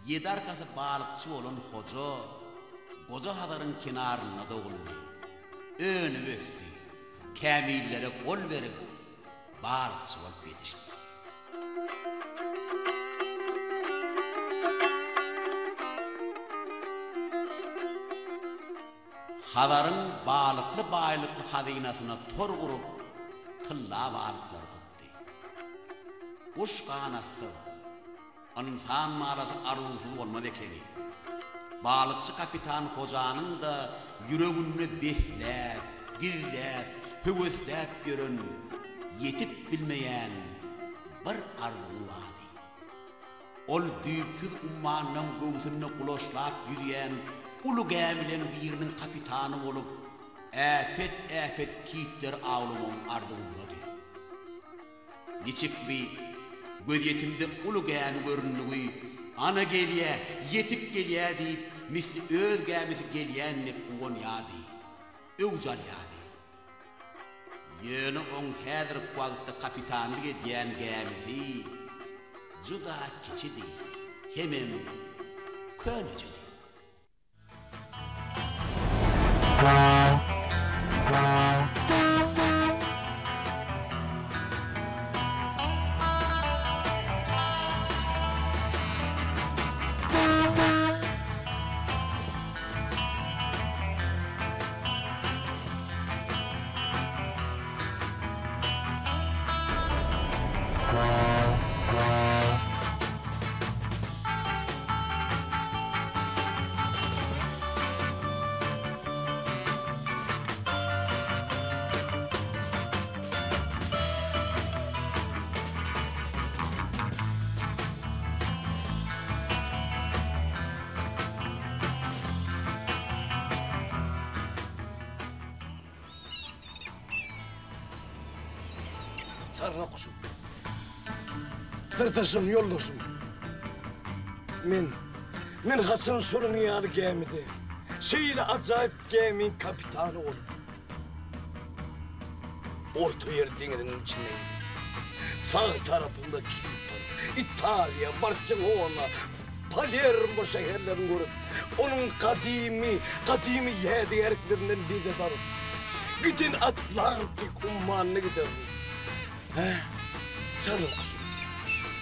Yedi arkası balıkçı olan hoca, koca hadarın kenarına doğuldu. Önü öttü, kamillere kol verip, balıkçı olup yetişti. Hadarın balıklı baylıklı hazinasına tor kurup, tılla balıkları tuttu. Kuş kanatı, insan malası arzusuz olmadı ekeni. Balıkçı kapitan hocanın da yüreğini beslep, dillep, hüvüslep görün, yetip bilmeyen bir arzusu vardı. Ol düýpsiz ummanın göğsünü kuloşlap yürüyen ulu gemilen birinin kapitanı olup, äpet kitler avlamon arzusunadı. Niçik bir göz yetimde ulu gemi görünlüğü, ana gelye, yetip gelye deyip, misli öz gemisi gelyenlik uğun yadi, övcal yadi. Yönü on häzir wagtda kapitanlyk edýän gemisi, juda kiçidi, hemem könejedi. Sarra kuşum, sırtaşım, yoldaşım. Men Hasan sorun ýaly gemide, şeýle ajaýyp gemin kapitanı olup, orta yer deňiziniň içinde, sağ tarapında Kipr, İtalya, Barcelona, Palermo şäherlerini görüp, onun kadimi ýädigerliklerinden biri daryp, giden Atlantik ummanına giderdi. Sarı kuşum,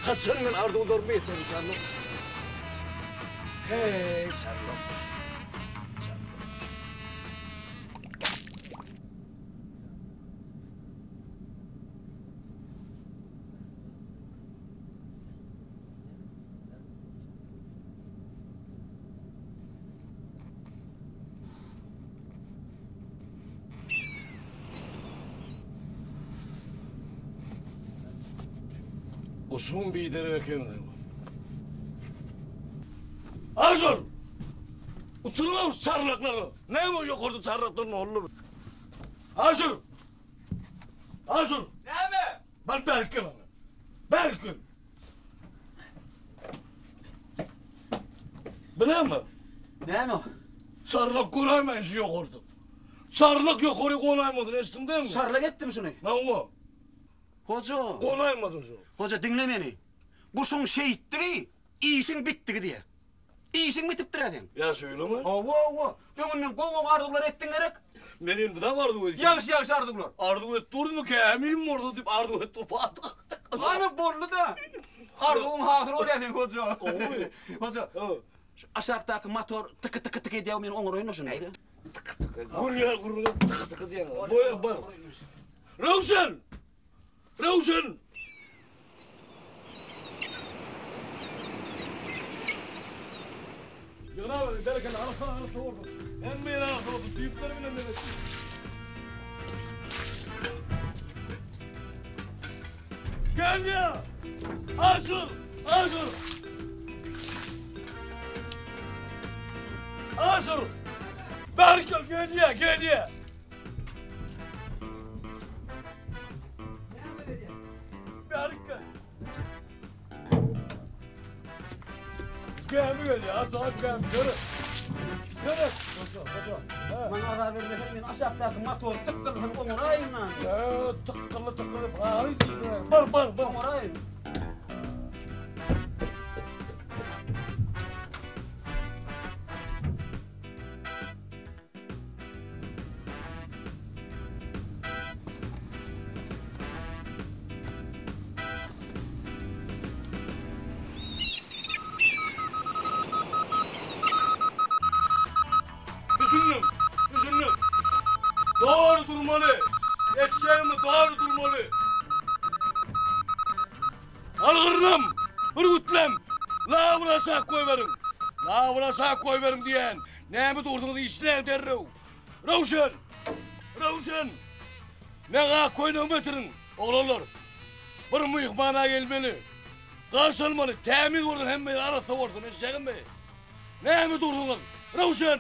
Hasan men arzularımı yeterim sarı kuşum. Hey sarı kuşum. Kuşum bir idare ekemedi. Azur! Uçurma o sarılakları. Ne mi yok orada sarılakların oğlu? Azur! Azur! Ne mi? Ben Berk'im abi. Berk'im. Biliyor musun? Ne mi? Sarılak konamayız yok orada. Sarılak yok oraya konaymadın, estin değil mi? Sarılık ettim şunu. Ne o? Hoca. Konaymadın şu. Hoca dinle beni. Kuşun şehitliği, iyisin bitti diye. İyisin bitiptir edin. Ya söyleme. Ova. Önünden koğum ardıklar ettin gerek. Benim de vardı bu etki. Yanlış ardıklar. Ardı et durdu mu ki? Eminim mi orada deyip ardı et topu attık. Hani borlu da. Ardığım hazır ol edin hoca. Hoca. Aşağıdaki motor tıkı tıkı ediyor benim onur oyunu şunu. Kurya tıkı tıkı diyen. Boya bak. Ravşan! Ravşan! Yana böyle derken arasana oldu. En bir arasana oldu. Düğüpler bile ne demek? Gel ya! Asur! Asur! Berkel gel ya! Berkel! Gel ya, acayip gel, yürü! Bana haber vermeden ben aşağıdaki motor tıkkılın onur ayından. Tıkkılı, bari değil. Bar. Onur ayın. Algırnam, bir gütlem. La buna sağ koy verin. La buna sağ koy verin diyen. Näme durdunuz işler derrew. Rawşan. Rawşan. Näga koyunu götürün. Oğlanlar. Bir mihmana gelmeli. Karşılmalı. Temin vurdun hemme arasa vurdun. Eşeğim be. Näme durdunuz? Rawşan.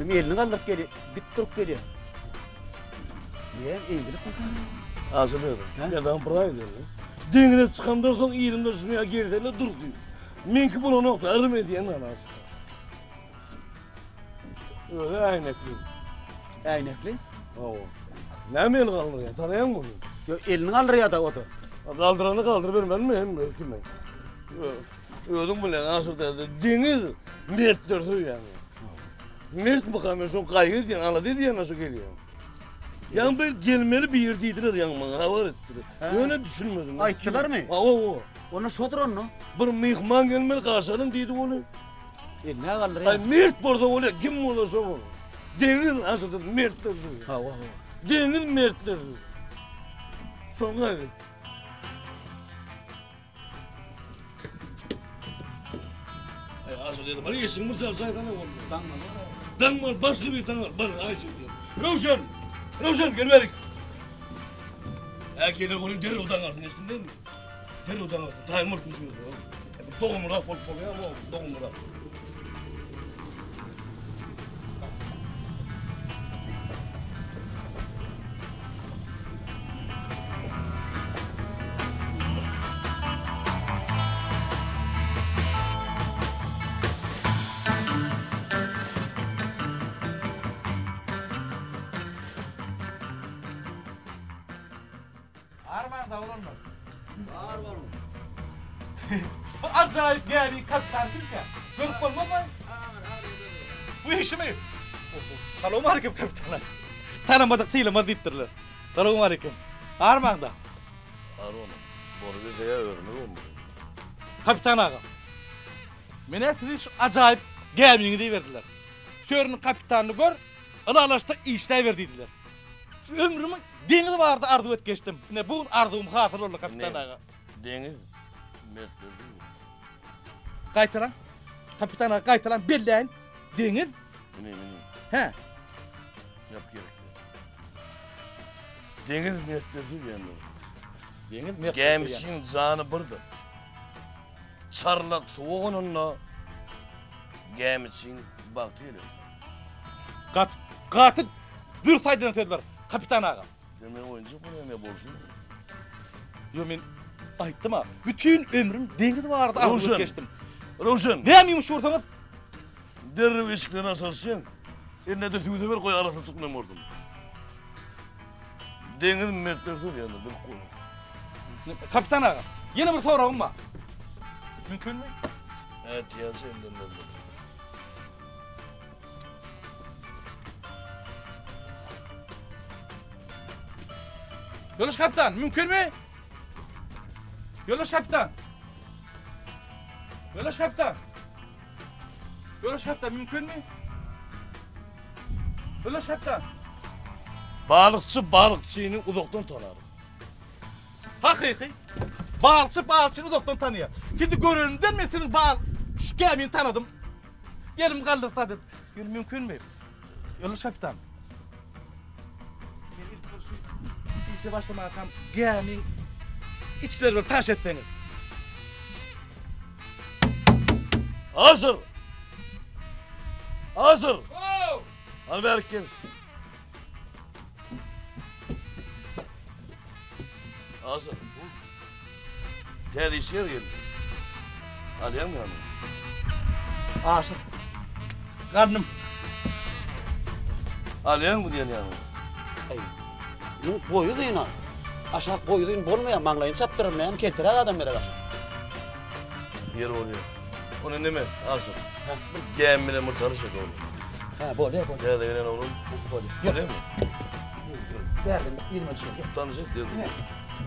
Benim elini kaldırıp geliyor, dik durup geliyor. Niye? İyilik bakalım. Ağzını neden buraya diyor? Dengine çıkandan sonra yerimde şuraya gerisine dur diyor. Minki bunu nokta arım diyen anası. Öyle aynekli. Aynekli. Oo. Ne mi el kaldırıyor? Tanıyan mı onu? Yo, elini kaldırıyor da o da. Kaldıranı kaldır vermem mi? Hem kim ben? Ödüm bu lan asıl dedi. Deniz mertler yani. Mert bakalım son kaygı diyen anladı diye nasıl geliyor? Yani ben gelmeli bir yer değildiler yani bana hava ettiler. Öyle düşünmedim. Ayttılar mı? Oo. Ona şodur onu. Bir mihman gelmeli karşılığın dedi onu. Eline kaldırıyor. Ay mert burada öyle kim olursa o. Deniz asıl dedi mertler diyor. Ha ha. Deniz mertler diyor. Sonra dedi. Ay asıl dedi bana yesin mısın saydan ne oldu? Danma baslı bir tane var. Bana ayşe diyor. Rawşan. Rawşan gel verik. Erkekler onun deri odan altın estin değil mi? Deri odan altın. Taymur kuşuyor. Doğumura bol bol ya ama doğumura. Armağan da olur mu? Bu acayip geri kapitan Türkiye. Görüp olma mı? Bu işi mi? Selamun aleyküm kapitana. Tanımadık değilim hadi ittirler. Selamun aleyküm. Armağan da. Arona. Bunu bize ya öğrenir olmadı. Kapitan ağa. Mene şu acayip gemini verdiler. Şöhrünün kapitanını gör, alalaşta işler verdiydiler. Şu ömrümü deniz vardı ardu et geçtim. Ne bu ardığım hatır oldu kapitan ağa. Deniz mertler değil mi? Kaytaran. Kapitan ağa kaytaran belleğin. Deniz. Benim. He. Yap gerekli. Deniz mertler değil yani. Deniz mert. Gemçin canı burada. Çarlak soğuğun onunla. Gemçin baktıyla. Katı dürsaydın dediler kapitan ağa. Demek oyuncu bu ne borçlu? Yo men aytdım ha. Bütün ömrüm deniz vardı ardu et Rawşan. geçtim. Rawşan. Ne yapayım ortamız? Derrev eşiklerini asarsın. Eline de tüyü ver koy arasını sıkmam oradan. Deniz mertler değil yani. Bir konu. Kapitan ağa. Yine bir sorağım var. Mümkün mü? Evet yazı elinden. Yoluş kapitan, mümkün mü? Yoluş kapitan. Yoluş kapitan. Yoluş kapitan, mümkün mü? Yoluş kapitan. Balıkçı balıkçıyı uzaktan tanır. Hakiki. Balçı balçını doktor tanıyor. Şimdi görünümden mi senin şu gemini tanıdım. Yerim kaldırdı dedi. Yürü mümkün mü? Yoluş kapitan. İşe başlamaya kam gemin içlerini taş et beni. Hazır. Hazır. Oh! Al ver gel. Hazır. Tedi işe geldi. Al yan mı? Aşık. Karnım. Al yan mı diyen yanı? Boyu duyun ha. Aşağı boyu duyun bolmayan manglayın saptırmayan keltire adam bere kaçın. Yer oluyor. Onu ne mi? Hazır. Gemine mırtarı şaka olur. Ha bol ya bol. Tedi gelen oğlum. Bol. Öyle mi? Verdim 20 şey. Tanışık dedim. Ne?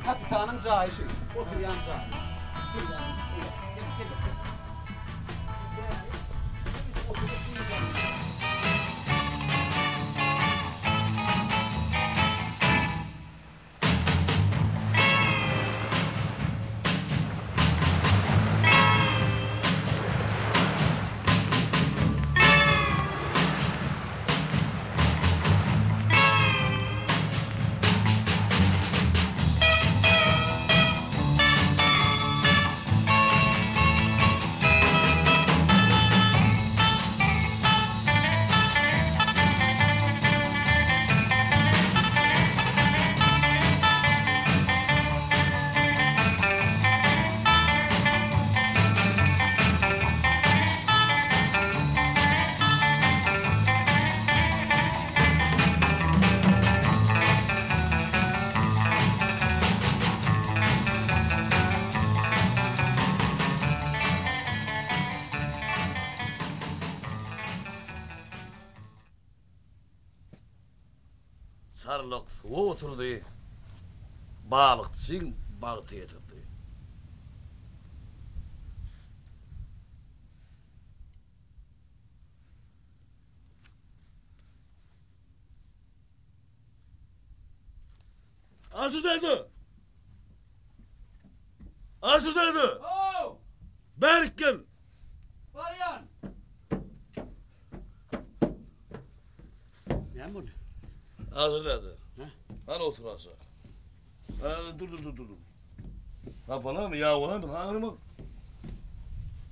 Kapitanın cahişi. Oturuyan cahişi. Gel yani. Gel. Sarılık o oturdu. Balıkçıyım, bağıtı getirdi. Azırdaydı. Azırdaydı. Oh! Berk gel. Varyan! Ne bu? Azırdaydı. He? Hadi otur aşağı. Dur. Ha bana mı ya ona mı? Ha mı?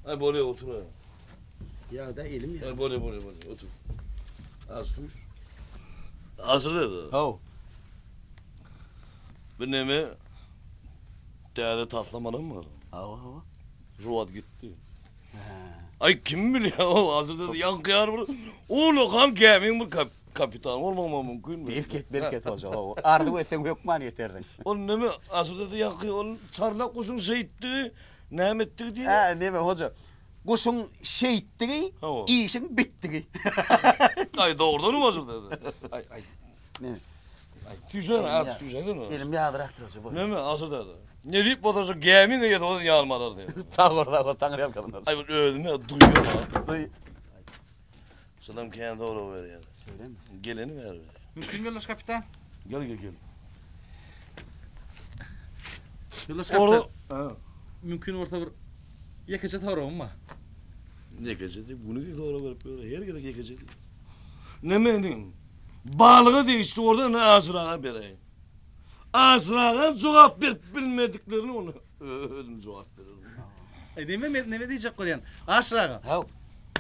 Hadi buraya otur. Ya da elim ya. Hadi buraya otur. Az dur. Azırdaydı. Oh. Bir nemi değerli tatlamanın var. Oh. Ruat gitti. Ha. Ay kim biliyor o hazırda yankıyar bunu. Oğlu kan gemin bir kapitan olmama mümkün mü? Berket olacak o. Ardı etsen yok man yeterdin. Onun nemi hazırda yankı onun çarlak kuşun şeyitti. Nemetti diye. Ha ne be hoca. Kuşun şehitliği, Ha o. işin bittiği. Ay doğrudan mı hazırda? Ay. Ne? Ay tüjene at tüjene mi? Elim yağdıraktır hoca bu. Nemi hazırda. Ne deyip odası gemin yedi onun yağmalar diye. Tağır tanrı yapkalım hoca. Ay bu ödüme duyuyor ha. Duy. Selam kendi oğlu ver ya. Öyle mi? Geleni ver. Mümkün yoldaş kapitan. Gel. Yoldaş Orada. kapitan. Ha. Mümkün orta bir yekece tavırım mı? Ne gecedi? Bunu bir doğru verip böyle her gece gecedi. Ne menin? Balığı değişti orada ne Azra'na vereyim. Azra'na cevap bilmediklerini onu ödüm cevap verir. Neme diyecek koyan? Aşrağı. Ha.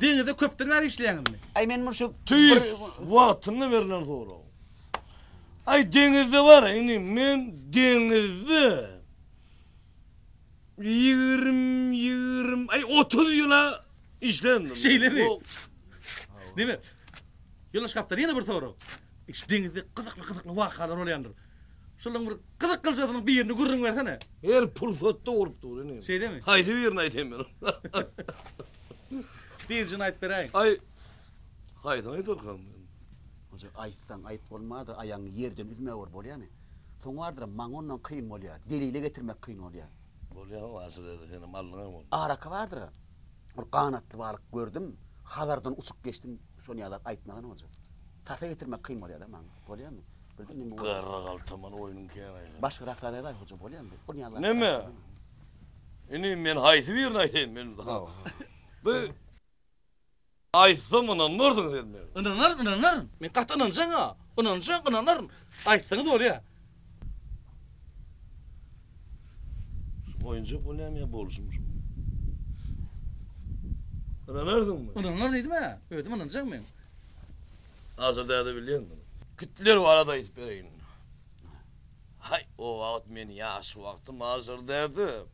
Denizde köpten var işleyen mi? Ay men şu Tüy vaktini verilen doğru. Ay denizde var men denizde 20 ay 30 yıla işlendim. Şeyleri. Değil mi? Yoldaş kapitan yine bir soru. İşte denizde kızıklı vakalar olayandır. Şunun bir kızık kılacağının bir yerini gurrun versene. Her fırsatta olup doğru. Şey değil mi? Haydi bir yerine aytayım ben. Bir cinayet vereyim. Ay. Haydi ayt orkan. Hoca aytsan ayt olmadı ayağını yerden üzme var bol yani. Son vardır mangonla kıyın ol ya. Deliyle getirmek kıyın ol ya. Bol ya vasıl dedi senin mallına mı? Araka vardır. O kanatlı balık gördüm. Halardan uçup geçtim. Şunu yalar aytmadan olacak. Tasa getirmek kıyın ol ya da mango. Bol ya mı? Bildin mi? Kırra kaltaman oyunun kenarı. Başka rakada da hoca bol ya mı? Bunu yalar. Ne mi? İni men haydi bir yerine aytayım ben. Bu aytsam inanmırdın sen ben. İnanır. Men kaç inanacaksın ha? İnanır. Aytsanız ol ya. Oyuncu bu ne mi boluşmuş? İnanırdın mı? İnanır neydi mi? Evet inanacak men. Hazırda da biliyor musun? Kütler var arada itbereyin. Hay o vakit men yaş vaktim hazırdaydı.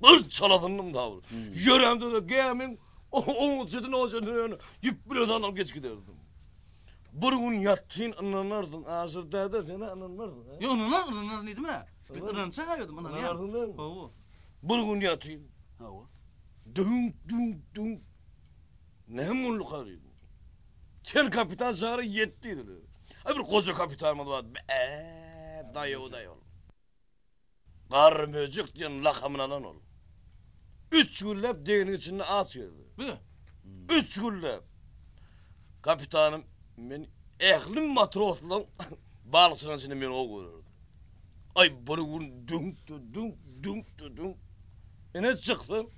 Bir çaladınım davul. Yöremde de gemin onun çetin olacağını yip bir adam geç giderdim. Bir gün yattığın inanırdın hazırdaydı seni inanırdın. Yo inanır neydi mi? İnanacak ayıyordum inanır ya. İnanırdın değil mi? Oo. Bir gün yattığın. Ha o. Dünk. Ne mulluk arıyordun? Kel kapitan çağrı yettiydi. Bir koca kapitanım var. Dayı. Qarı möcük diyen lakamınadan ol. 3 güllep değinin içinde at yedi. Bu. 3 güllep. Kapitanım men ehlim matroslan balıkçının içinde meni o görürdü. Ay bunu dünk. Ene çıktım.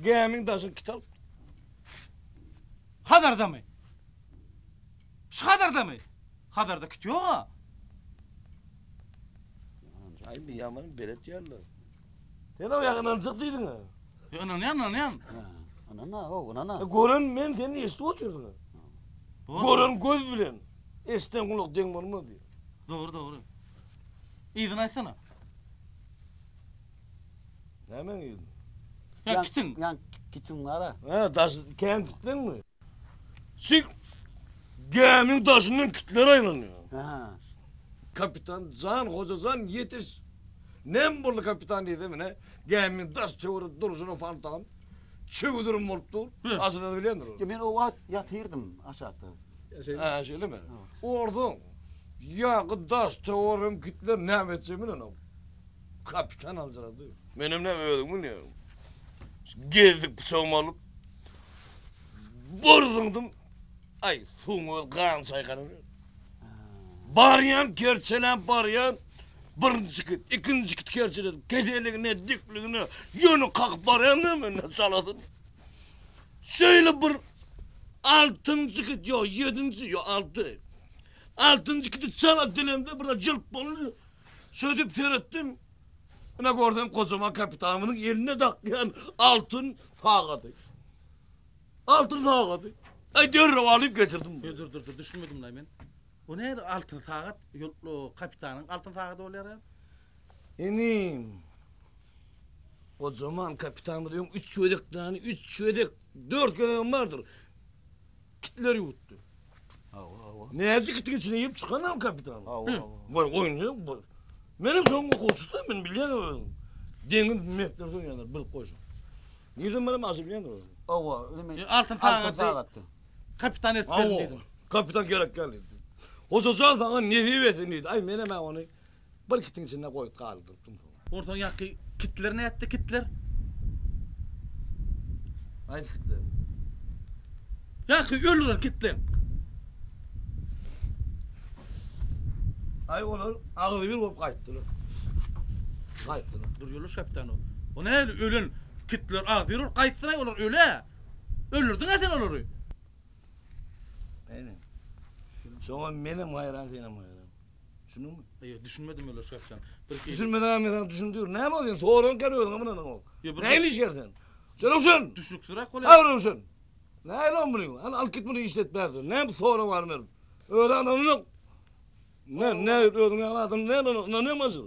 Gemin taşın kitap. Hadarda mı? Şu Hadarda mı? Hadarda kit yok ha. Ay bir yamanın belet yerler. Sen o yakından çıktıydın ha. Önen. Anana. Gören men seni esti oturdun ha. Gören göz bilen. Esten kulak den olma diyor. Doğru. İzin açsana. Hemen yedin. Ya kitin. Yan kitin ara. Ha taş kendi kitlen mi? Sik gemin taşından kitler aylanıyor. Ha. Kapitan Can Hoca Can yetiş. Nem burlu kapitan dedi mi ne? Gemin taş teori duruşunu falan tamam. Çövdürüm oldu. Hı. Aslında bilendir o. Ya ben o vaat yatırdım aşağıda. Ha şöyle mi? Oradan ya taş teorim kitler ne edeceğim lan o. Kapitan hazırladı. Benim ne verdim bu ne? Geldik bıçağımı alıp vurdum. Ay sunu kan saykanım. Baryan kerçelen baryan. Birinci kit, ikinci kit kerçeledim. Kedeliğine, dikliğine, yönü kalk baryanla mı çaladım. Şöyle bir altıncı kit yok, yedinci yok, altı. Altıncı kiti çalap dilimde burada cılp bonu södüp terettim. Buna gördüm kocaman kapitanımın eline taklayan altın fağadı. Altın fağadı. Ay derre alıp getirdim. Dur düşünmedim lan ben. O ne altın saat yollu kapitanın altın saati oluyor ya. Enim. O zaman kapitanım diyorum 3 çöydek 4 gelen vardır. Kitleri yuttu. Neyce kitin içine yiyip çıkanam kapitanım. Vay oyuncu bu. Benim son kokusuzda ben biliyorum. Dengin mekterden yanar bil koysun. Nereden benim azı biliyorum. Altın saati. Kapitan etmedim dedim. Kapitan gerek geldi. O da zaten ne diyevesin ay menem ben onu bir kitin içine koyup kaldırdım. Oradan yakı kitler ne etti kitler? Aynı kitler. Yakı ölürler kitler. Ay olur ağır bir olup kayıttılar. Dur yoluş kapitan o. O ne ölün kitler ağır olur kayıtsına olur öyle. Ölürdün zaten olur. Aynen. Sonra benim hayran senin hayran. Şunu mu? Düşünmedim öyle kapitan. Düşünmeden mesela düşün diyor. Ne mi oluyorsun? Doğru geliyorsun ama ne ol? Ne iliş yerden? Sen düşük sıra kolay. Avrum sen. Ne lan bunu? Al git bunu işlet berdi. Ne sonra var mı? Öyle ananı yok. Ne öldün anladın ne mazır?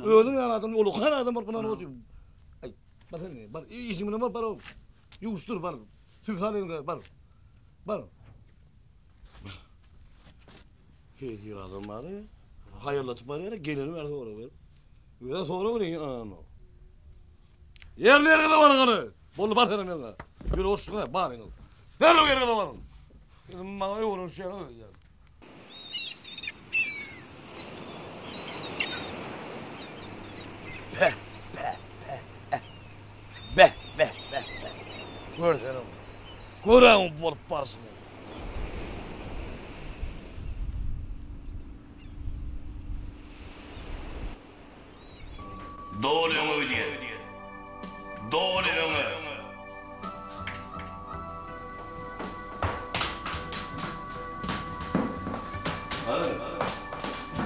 Öldün anladın olu kan adam var buna ne oluyor? Ay bakın bak işimine var para. Yustur var. Tüfhanın var. Var. Hiç adam var ya. Hayırlatıp var ya geleni verdi oraya. Öyle sonra mı ne ananı? Yerlere de var kanı. Bolu var senin yanına. Bir olsun ha bağırın. Ver o yere de var. Dedim bana yorun şey ya. Be. Gör sen onu. Görün bolup varsın. Doğru mu diye. Doğru mu?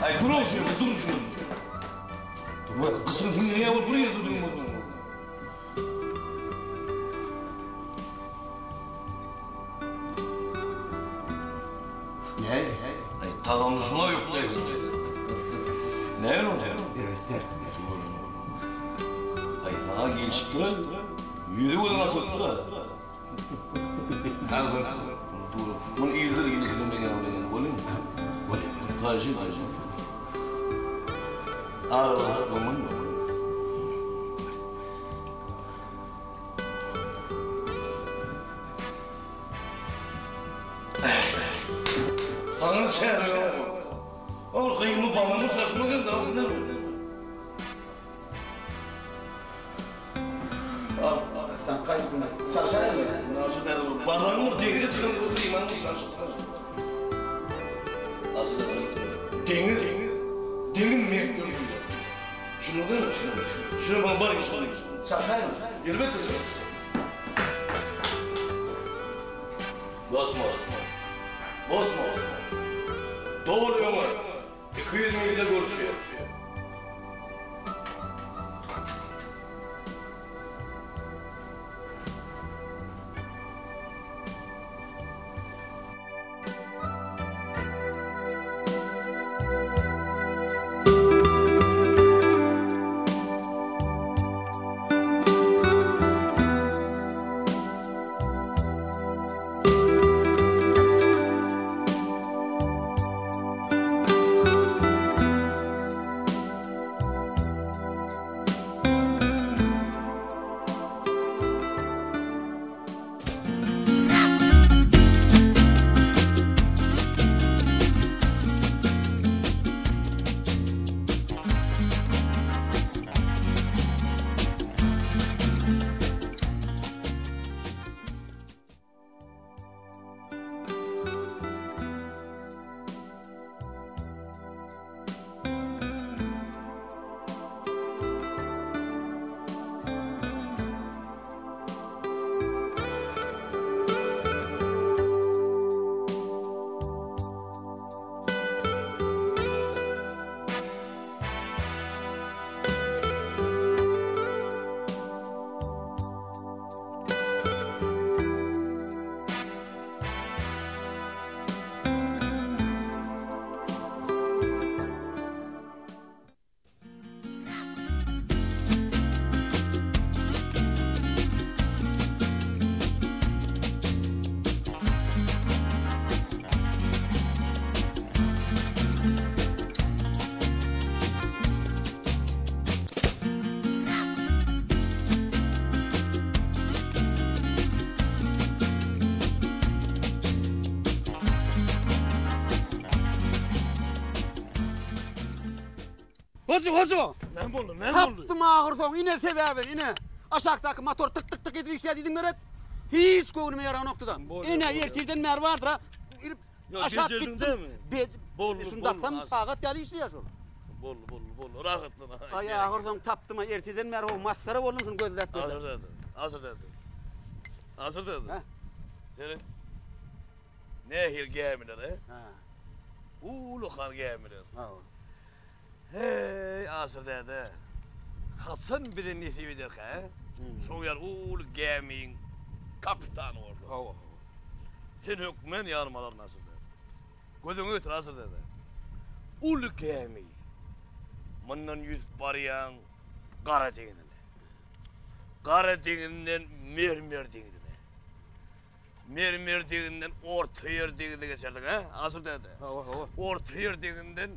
Ay durun şöyle, durun şöyle. Dur, kısım kimliğine vur, buraya durun bakalım. Ne? Ay tagamlısına yok değil. Ne o? Evet. Ay daha gelişip durar. Yürü bu da nasıl durar? Dur. Bunu iyidir yine gidin ben yanımda. Olur mu? Karşı. Ağırlar olman mı? Sana çağırıyor. Ama kıyımı bağımı saçmalıyız da ne? Al. Sen kayıtına çalışayım mı? Nasıl dedi bu? Bağımı dengede çıkarıyorsun imanı saçma. Nasıl dedi? Dengin mevcut görüyor. Şunu değil mi? Şunu bana bari geçsin. Çalışayım mı? Elbette sen. Basma. Doğru ama 220'de görüşüyor. Hoca. Ne oldu? Taptım ağır son, yine sebebi, yine. Aşağıdaki motor tık tık tık edip yükseldiydin meret. Hiç koğunuma yaran noktadan. Yine ertirden mer vardır ha. Ya bezerdin değil mi? Bollu, Şundaksam bollu, saat yali işliyor şu. Bol, rahatlan. Ay ağır son taptım ha, ertirden mer o masara olmuşsun gözlettirdi. Hazır dedi. Ha. Dedi. Nehir gemiler he? Ha. Ulukan gemiler. Ha. Hey hazır dedi. Hasan bir de nesi bilir he? Soğuyar ulu geminin kapitanı orada. Sen hükmen yarmalar nasıl dedi. Gözün ötür hazır dedi. Ulu gemi. Bundan yüz barayan Karadeniz'e. Karadeniz'den mermer denizine. Mermer denizinden Orta Yer denizine geçerdin ha? Hazır dedi. Orta Yer denizinden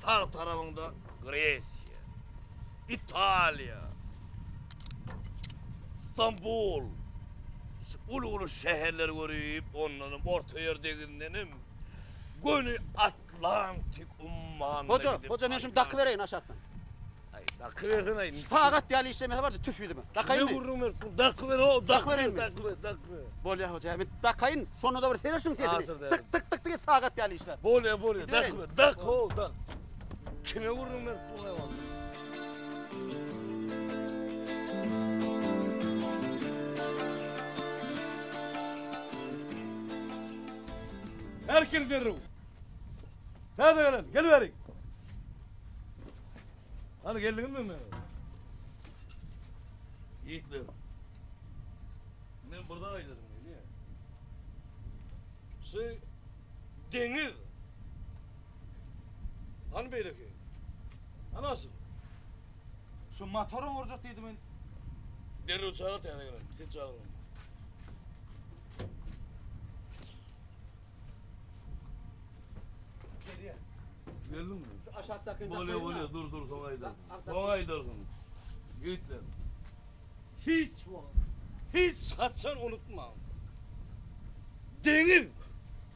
sağ tarafında Gresya, İtalya, İstanbul. Ulu şehirler görüp onların Orta Yer denizinden Güney Atlantik ummanına Hoca ben şimdi dakika vereyim aşağıdan. Ay dakika verdin ay. Saat yali işlemesi vardı tüfüydü mü? Dakikayın Ne mı? vururum ver? Dakika ver o. Dakika vereyim mi? Dakika ver. Bol ya hoca, bir dakikayın sonra da bir seyretsin Hazır sesini. dedim. Tık tık tık tık saat yali işler. Bol ya. Gidelim. Dakika ver. Dakika o. Kime vururum ver? Bu hayvan. Herkes verir. Hadi gel verin. Hani geldin mi? Yiğitler. Ben burada aylarım niye? Deniz. Hani böyle ki? Anasın. Şu motorun olacak dedim ben. Derri çağır tane gelen. Sen çağır onu. Geldin mi? Şu aşağıdaki Böyle dur son aydarsın. Bak, Son aydarsın. Yiğitler. Hiç kaçan unutma. Deniz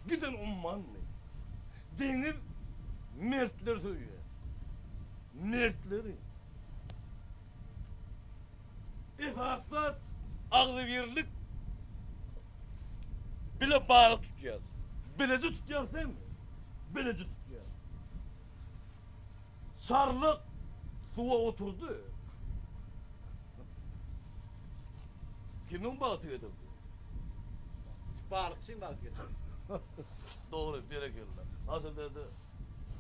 giden umman ne? Deniz Mertler söyle. Mertleri. Esaslat, ağlı birlik. Bile balık tutacağız. Bileci tutacağız değil mi? Bileci tutacağız. Sarlık suya oturdu. Kimin balığı yedim? Balıkçıyım balık getir. Doğru, bereketler. Nasıl dedi?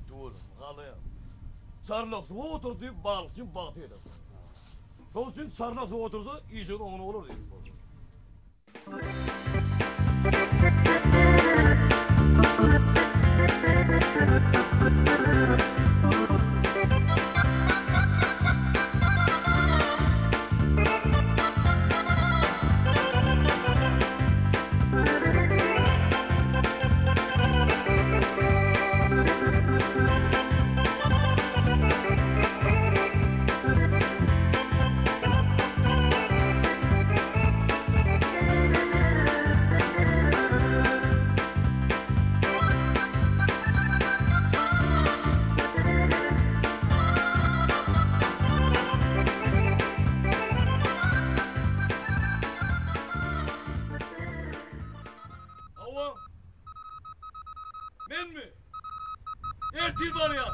Doğru, halıya. Sarlık suya oturdu, balıkçı balığı yedim. Son için sarlık suya oturdu, iyice onu olur diye. Hava. Ben mi? Ertil bana.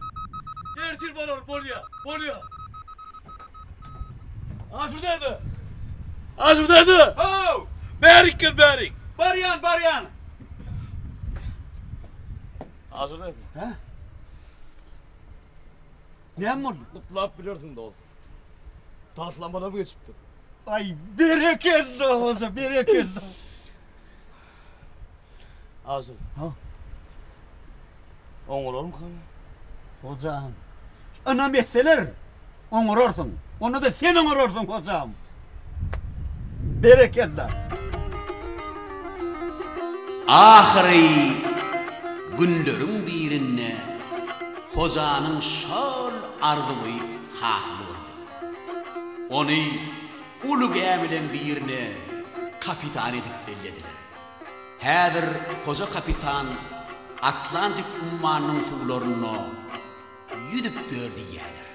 Ertil bana bolya. Bolya. Hazırdaydı. Hazırdaydı. Oh! Berik gel berik. Baryan! Hazırdaydı. Ha? Ne mi oldu? Kutlap biliyorsun da olsun. Taslamana mı geçipti? Ay bereketli olsun, bereketli. Hazır. Ha? Oğulur mu kanı? Hocam. Anam etseler, oğurursun. Onu da sen oğurursun hocam. Bereketli. Ahiri günlerin birine hozanın şol ardımy hahlı oldu. Onu ulu gemilen birine kapitan edip bellediler. Häzir hoca kapitan Atlantik ummanının sularına yüdüp gördü yerler.